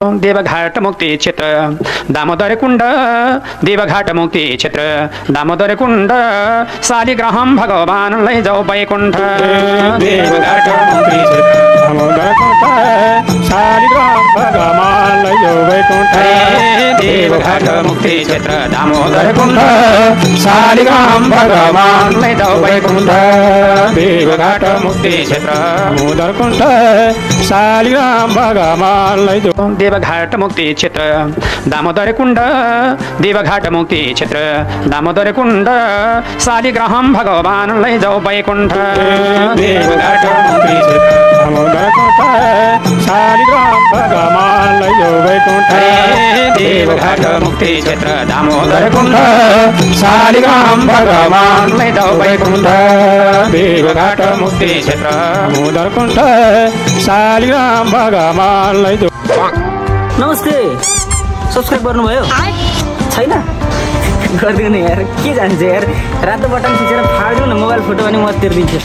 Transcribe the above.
देवघाट मुक्ति क्षेत्र दामोदर कुण्ड देवघाट मुक्ति क्षेत्र दामोदर कुण्ड शालिग्राम भगवान लैजाऊ वैकुण्ठ देवघाट मुक्ति क्षेत्र दामोदर कुण्ड शालिग्राम भगवान लैजाऊ वैकुण्ठ देवघाट मुक्ति क्षेत्र दामोदर कुण्ड शालिग्राम भगवान लैजाऊ वैकुण्ठ देवघाट मुक्ति क्षेत्र दामोदर कुण्ड शालिग्राम भगवान लैजाऊ देवघाट मुक्ति क्षेत्र दामोदर कुण्ड देवघाट मुक्ति क्षेत्र दामोदर कुण्ड शालिग्राम भगवान लैजाऊ वैकुण्ठ देवघाट मुक्ति क्षेत्र दामोदर कुण्ड शालिग्राम भगवान लैजाऊ वैकुण्ठ देवघाट मुक्ति क्षेत्र दामोदर कुण्ड शालिग्राम भगवान लैजाऊ वैकुण्ठ देवघाट मुक्ति क्षेत्र दामोदर कुण्ड शालिग्राम भगवान लैजाऊ। नमस्ते, सब्सक्राइब गर्नुभयो छैन? गरिदिनु यार, के जान्छ यार, रातो बटन थिचेर फाड्दिनु न मोबाइल फोटो अनि म तिर्दिन्छु।